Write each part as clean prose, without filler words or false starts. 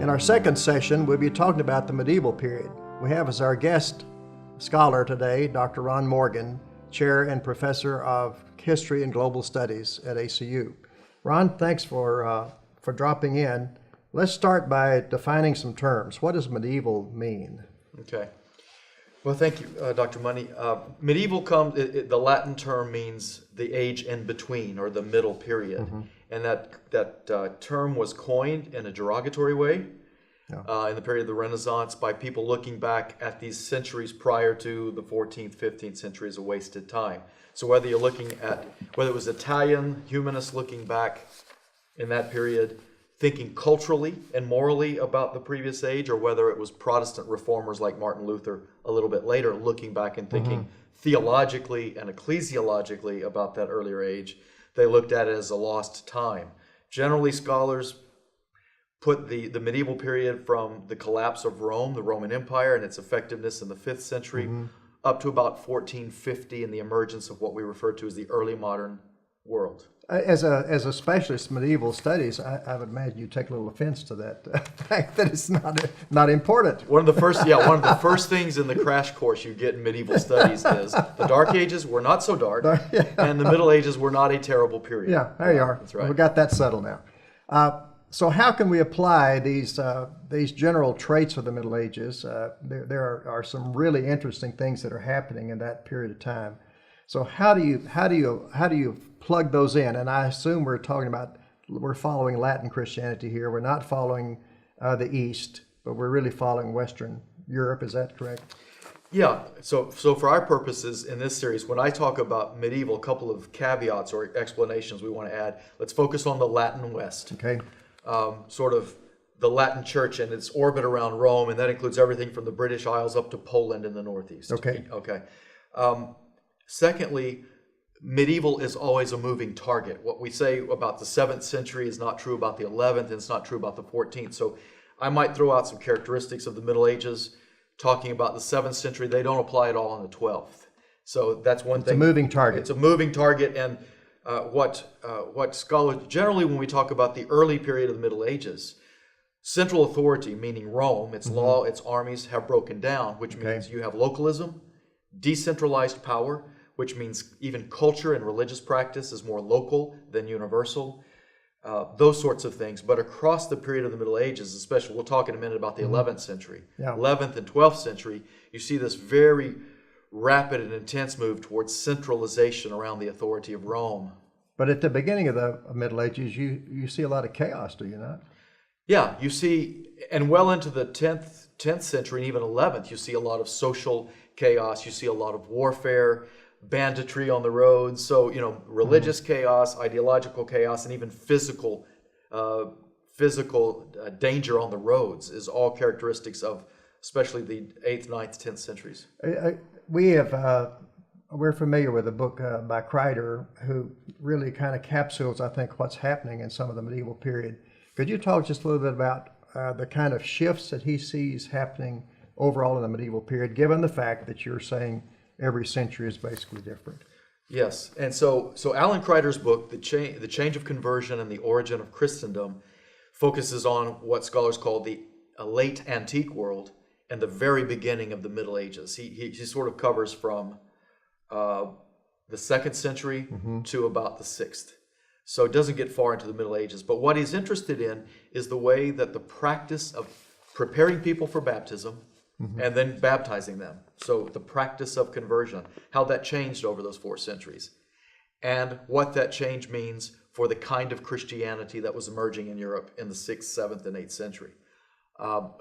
In our second session, we'll be talking about the medieval period. We have as our guest scholar today, Dr. Ron Morgan, Chair and Professor of History and Global Studies at ACU. Ron, thanks for dropping in. Let's start by defining some terms. What does medieval mean? Okay. Well, thank you, Dr. Money. Medieval the Latin term means the age in between, or the middle period. Mm-hmm. And that term was coined in a derogatory way in the period of the Renaissance by people looking back at these centuries prior to the 14th, 15th century as a wasted time. So whether it was Italian humanists looking back in that period, thinking culturally and morally about the previous age, or whether it was Protestant reformers like Martin Luther a little bit later looking back and thinking theologically and ecclesiologically about that earlier age, they looked at it as a lost time. Generally, scholars put the medieval period from the collapse of Rome, the Roman Empire, and its effectiveness in the 5th century, up to about 1450 and the emergence of what we refer to as the early modern world. As a specialist in medieval studies, I would imagine you take a little offense to that fact that it's not important. One of the first things in the crash course you get in medieval studies is the Dark Ages were not so dark, and the Middle Ages were not a terrible period. Yeah, there you are. That's right. We got that settled now. So how can we apply these general traits of the Middle Ages? There are some really interesting things that are happening in that period of time. So how do you plug those in? And I assume we're following Latin Christianity here. We're not following the East, but we're really following Western Europe. Is that correct? Yeah. So for our purposes in this series, when I talk about medieval, a couple of caveats or explanations we want to add. Let's focus on the Latin West. Okay. Sort of the Latin Church and its orbit around Rome, and that includes everything from the British Isles up to Poland in the Northeast. Okay. Okay. Secondly, medieval is always a moving target. What we say about the 7th century is not true about the 11th, and it's not true about the 14th. So I might throw out some characteristics of the Middle Ages, talking about the 7th century. They don't apply at all in the 12th. So that's one thing. It's a moving target. It's a moving target, and what scholars, generally when we talk about the early period of the Middle Ages, central authority, meaning Rome, its law, its armies have broken down, which means you have localism, decentralized power, which means even culture and religious practice is more local than universal, those sorts of things. But across the period of the Middle Ages, especially, we'll talk in a minute about the 11th century, 11th and 12th century, you see this very rapid and intense move towards centralization around the authority of Rome. But at the beginning of the Middle Ages, you see a lot of chaos, do you not? Yeah, you see, and well into the 10th century and even 11th, you see a lot of social chaos. You see a lot of warfare, banditry on the roads. So, religious chaos, ideological chaos, and even physical danger on the roads is all characteristics of especially the 8th, 9th, 10th centuries. We're familiar with a book by Kreider, who really kind of capsules, I think, what's happening in some of the medieval period. Could you talk just a little bit about the kind of shifts that he sees happening overall in the medieval period, given the fact that you're saying every century is basically different? Yes, and so Alan Kreider's book, The Change of Conversion and the Origin of Christendom, focuses on what scholars call the late antique world and the very beginning of the Middle Ages. He sort of covers from the 2nd century to about the 6th. So it doesn't get far into the Middle Ages. But what he's interested in is the way that the practice of preparing people for baptism and then baptizing them. So the practice of conversion, how that changed over those 4 centuries, and what that change means for the kind of Christianity that was emerging in Europe in the 6th, 7th, and 8th century.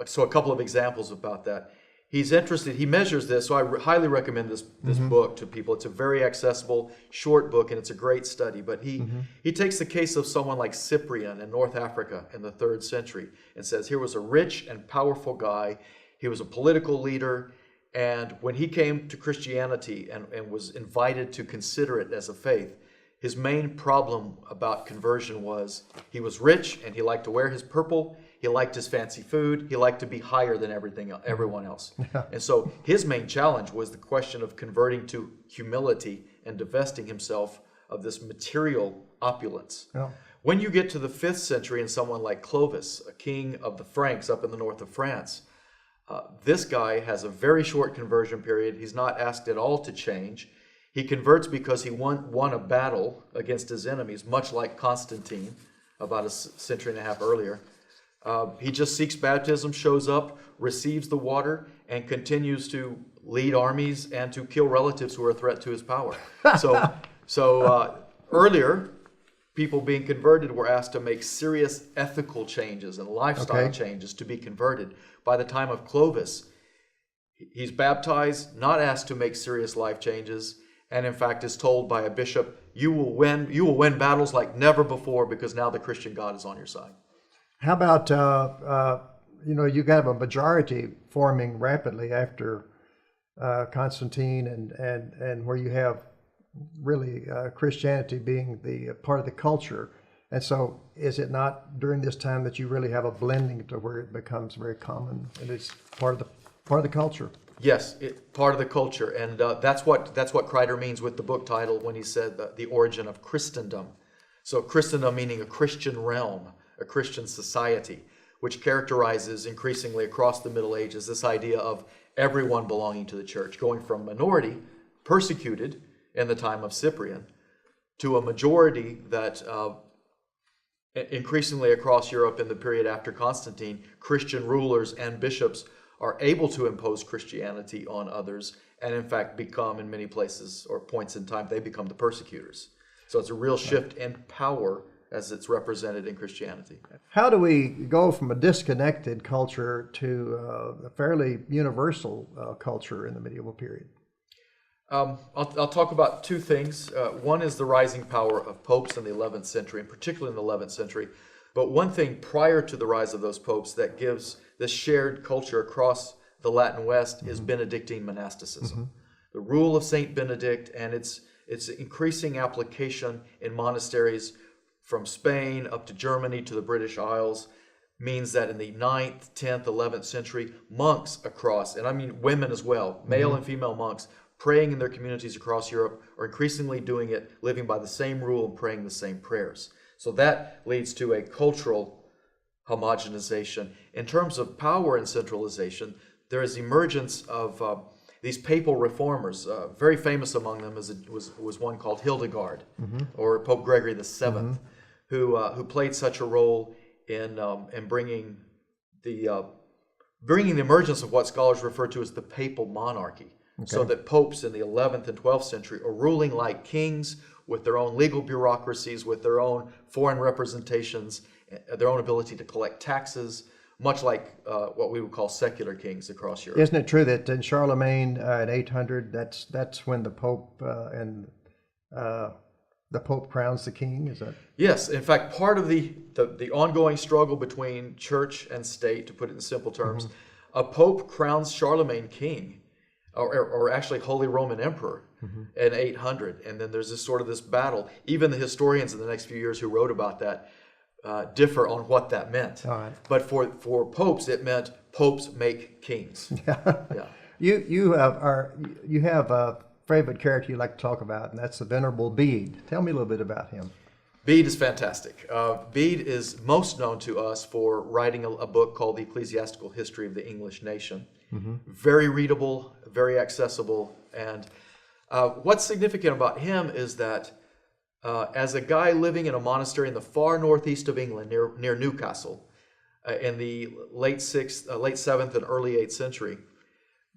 So a couple of examples about that. He's interested, he measures this, so I highly recommend this book to people. It's a very accessible, short book, and it's a great study. But he takes the case of someone like Cyprian in North Africa in the 3rd century and says, here was a rich and powerful guy. He was a political leader, and when he came to Christianity and was invited to consider it as a faith, his main problem about conversion was he was rich and he liked to wear his purple. He liked his fancy food. He liked to be higher than everyone else. And so his main challenge was the question of converting to humility and divesting himself of this material opulence. Yeah. When you get to the 5th century and someone like Clovis, a king of the Franks up in the north of France, this guy has a very short conversion period. He's not asked at all to change. He converts because he won a battle against his enemies, much like Constantine about a century and a half earlier. He just seeks baptism, shows up, receives the water, and continues to lead armies and to kill relatives who are a threat to his power. So earlier, people being converted were asked to make serious ethical changes and lifestyle changes to be converted. By the time of Clovis, he's baptized, not asked to make serious life changes, and in fact is told by a bishop, you will win battles like never before because now the Christian God is on your side. How about, you got a majority forming rapidly after Constantine and where you have really Christianity being the part of the culture. And so is it not during this time that you really have a blending to where it becomes very common and it's part of the culture? Yes, part of the culture, and that's what Kreider means with the book title when he said the origin of Christendom. So Christendom meaning a Christian realm, a Christian society, which characterizes increasingly across the Middle Ages this idea of everyone belonging to the church, going from minority, persecuted in the time of Cyprian, to a majority that increasingly across Europe in the period after Constantine, Christian rulers and bishops are able to impose Christianity on others and in fact become, in many places or points in time, they become the persecutors. So it's a real shift in power as it's represented in Christianity. How do we go from a disconnected culture to a fairly universal culture in the medieval period? I'll talk about two things. One is the rising power of popes in the 11th century, and particularly in the 11th century. But one thing prior to the rise of those popes that gives this shared culture across the Latin West is Benedictine monasticism. The rule of Saint Benedict and its increasing application in monasteries from Spain up to Germany to the British Isles means that in the 9th, 10th, 11th century, monks across, and I mean women as well, male and female monks, praying in their communities across Europe are increasingly doing it, living by the same rule and praying the same prayers. So that leads to a cultural homogenization. In terms of power and centralization, there is emergence of these papal reformers. Very famous among them was one called Hildegard, or Pope Gregory VII, who played such a role in bringing the emergence of what scholars refer to as the papal monarchy. So that popes in the 11th and 12th century are ruling like kings with their own legal bureaucracies, with their own foreign representations, their own ability to collect taxes, much like what we would call secular kings across Europe. Isn't it true that in Charlemagne in 800, that's when the Pope the Pope crowns the king? Is that? Yes, in fact, part of the ongoing struggle between church and state, to put it in simple terms, a Pope crowns Charlemagne king, or actually Holy Roman Emperor in 800, and then there's this battle. Even the historians in the next few years who wrote about that differ on what that meant. All right. But for popes, it meant popes make kings. Yeah. You have a favorite character you like to talk about, and that's the Venerable Bede. Tell me a little bit about him. Bede is fantastic. Bede is most known to us for writing a book called The Ecclesiastical History of the English Nation. Very readable, very accessible, and what's significant about him is that as a guy living in a monastery in the far northeast of England near Newcastle in the late 7th and early 8th century,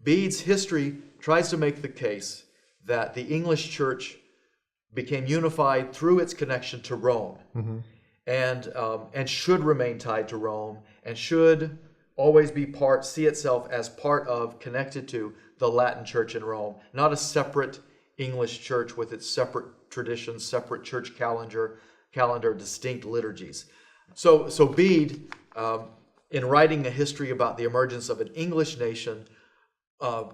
Bede's history tries to make the case that the English church became unified through its connection to Rome, and should remain tied to Rome, and should always see itself as part of, connected to the Latin church in Rome, not a separate English church with its separate traditions, separate church calendar, distinct liturgies. So Bede, in writing a history about the emergence of an English nation,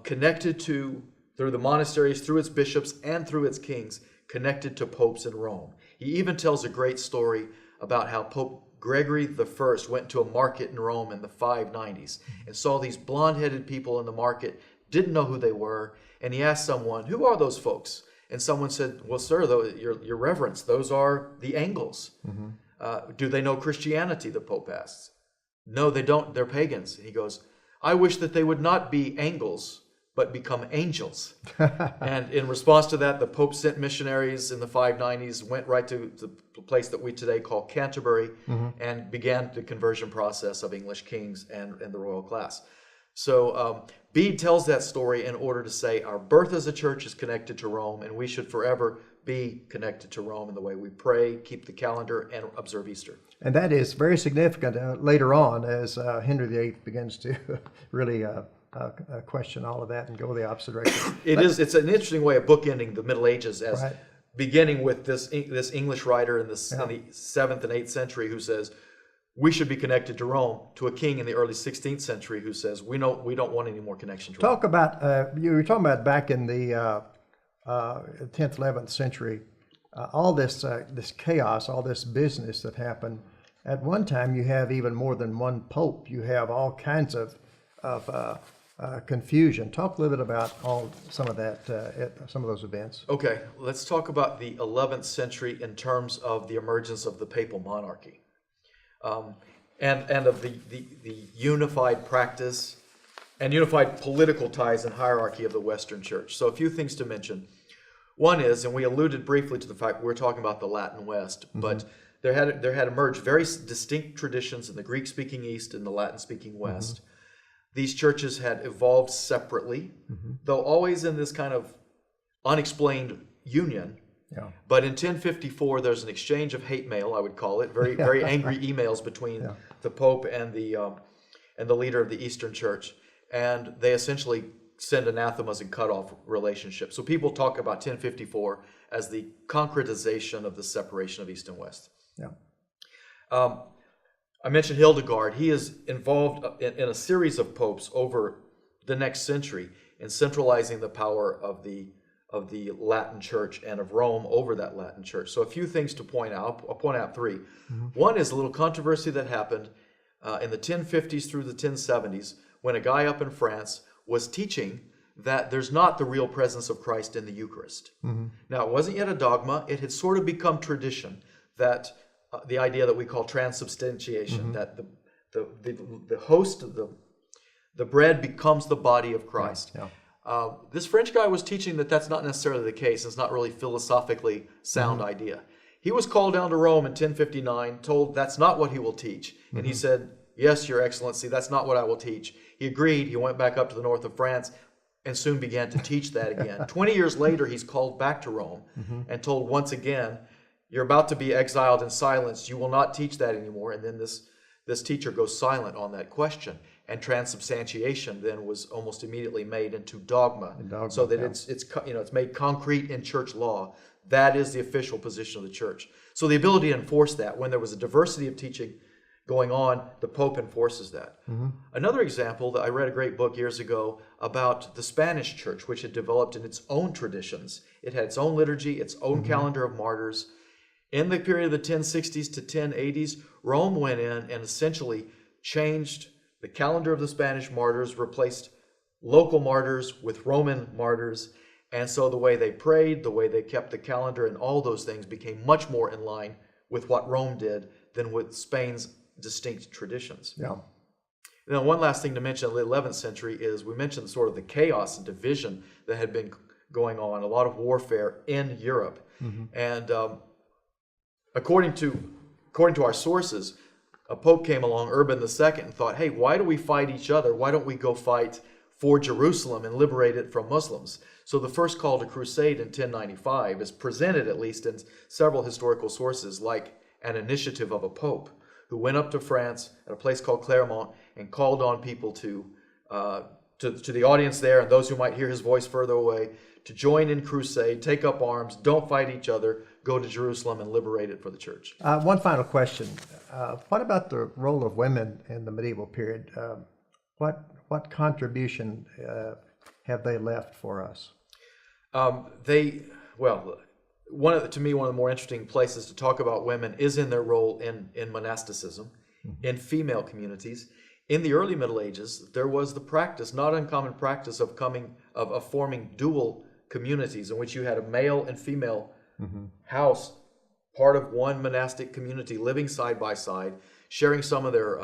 connected through the monasteries, through its bishops, and through its kings, connected to popes in Rome. He even tells a great story about how Pope Gregory I went to a market in Rome in the 590s and saw these blonde-headed people in the market, didn't know who they were, and he asked someone, "Who are those folks?" And someone said, well, sir, your reverence, those are the Angles. Do they know Christianity, the Pope asks. No, they don't. They're pagans. He goes, I wish that they would not be Angles, but become angels. And in response to that, the Pope sent missionaries in the 590s, went right to the place that we today call Canterbury, and began the conversion process of English kings and the royal class. So Bede tells that story in order to say our birth as a church is connected to Rome, and we should forever be connected to Rome in the way we pray, keep the calendar, and observe Easter. And that is very significant later on as Henry VIII begins to really question all of that and go the opposite direction. It's an interesting way of bookending the Middle Ages as Right. beginning with this English writer in the 7th and 8th century who says, we should be connected to Rome, to a king in the early 16th century who says, we don't want any more connection to Rome. Talk about, you were talking about back in the 10th, 11th century, all this chaos, all this business that happened. At one time, you have even more than one pope. You have all kinds of confusion. Talk a little bit about some of those events. Okay, let's talk about the 11th century in terms of the emergence of the papal monarchy. And of the unified practice and unified political ties and hierarchy of the Western Church. So a few things to mention. One is, and we alluded briefly to the fact we're talking about the Latin West, but there had emerged very distinct traditions in the Greek-speaking East and the Latin-speaking West. These churches had evolved separately, though always in this kind of unexplained union. Yeah. But in 1054, there's an exchange of hate mail, I would call it, very angry emails between the Pope and the leader of the Eastern Church, and they essentially send anathemas and cut off relationships. So people talk about 1054 as the concretization of the separation of East and West. Yeah. I mentioned Hildegard. He is involved in a series of popes over the next century in centralizing the power of the Latin Church and of Rome over that Latin Church. So a few things to point out. I'll point out three. One is a little controversy that happened in the 1050s through the 1070s when a guy up in France was teaching that there's not the real presence of Christ in the Eucharist. Now, it wasn't yet a dogma. It had sort of become tradition that the idea that we call transubstantiation, that the host of the bread becomes the body of Christ. Yeah. This French guy was teaching that that's not necessarily the case. It's not really philosophically sound idea. He was called down to Rome in 1059, told that's not what he will teach. And he said, yes, Your Excellency, that's not what I will teach. He agreed. He went back up to the north of France and soon began to teach that again. 20 years later, he's called back to Rome and told once again, you're about to be exiled and silenced. You will not teach that anymore. And then this teacher goes silent on that question. And transubstantiation then was almost immediately made into dogma, so that it's made concrete in church law. That is the official position of the church. So the ability to enforce that when there was a diversity of teaching going on, the Pope enforces that. Another example, that I read a great book years ago about the Spanish church, which had developed in its own traditions. It had its own liturgy, its own calendar of martyrs. In the period of the 1060s to 1080s, Rome went in and essentially changed the calendar of the Spanish martyrs, replaced local martyrs with Roman martyrs, and so the way they prayed, the way they kept the calendar, and all those things became much more in line with what Rome did than with Spain's distinct traditions. Yeah. Now, one last thing to mention in the 11th century is we mentioned sort of the chaos and division that had been going on, a lot of warfare in Europe. And according to our sources, a pope came along, Urban II, and thought, hey, why do we fight each other? Why don't we go fight for Jerusalem and liberate it from Muslims? So the first call to crusade in 1095 is presented, at least in several historical sources, like an initiative of a pope who went up to France at a place called Clermont and called on people to the audience there and those who might hear his voice further away to join in crusade, take up arms, don't fight each other, go to Jerusalem and liberate it for the church. One final question. What about the role of women in the medieval period? What contribution have they left for us? To me, one of the more interesting places to talk about women is in their role in monasticism, in female communities. In the early Middle Ages, there was the practice, not uncommon practice, of forming dual communities in which you had a male and female house, part of one monastic community, living side by side, sharing some of their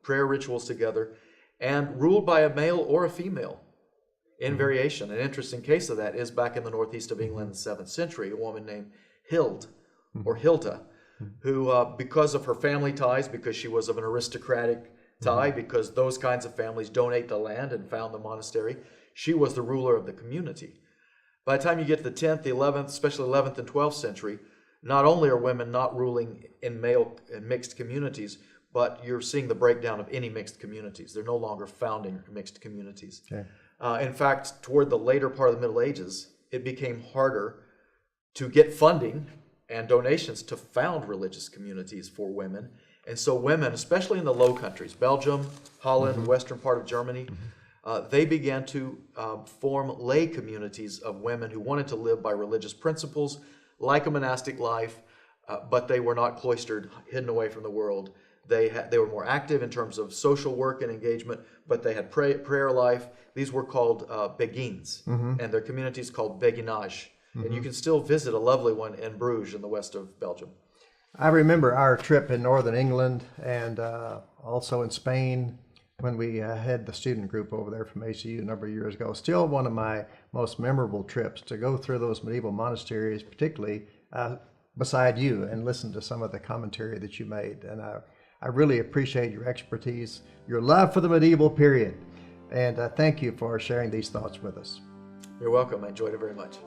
prayer rituals together, and ruled by a male or a female in variation. An interesting case of that is back in the northeast of England in the 7th century, a woman named or Hilda, who, because of her family ties, because she was of an aristocratic tie, because those kinds of families donate the land and found the monastery, she was the ruler of the community. By the time you get to the 10th, the 11th, especially 11th and 12th century, not only are women not ruling in male and mixed communities, but you're seeing the breakdown of any mixed communities. They're no longer founding mixed communities. Okay. In fact, toward the later part of the Middle Ages, it became harder to get funding and donations to found religious communities for women. And so women, especially in the Low Countries, Belgium, Holland, western part of Germany, they began to form lay communities of women who wanted to live by religious principles, like a monastic life, but they were not cloistered, hidden away from the world. They were more active in terms of social work and engagement, but they had prayer life. These were called beguines, and their communities called beguinage. And you can still visit a lovely one in Bruges in the west of Belgium. I remember our trip in northern England and also in Spain when we had the student group over there from ACU a number of years ago. Still one of my most memorable trips to go through those medieval monasteries, particularly beside you, and listen to some of the commentary that you made. And I really appreciate your expertise, your love for the medieval period. And thank you for sharing these thoughts with us. You're welcome. I enjoyed it very much.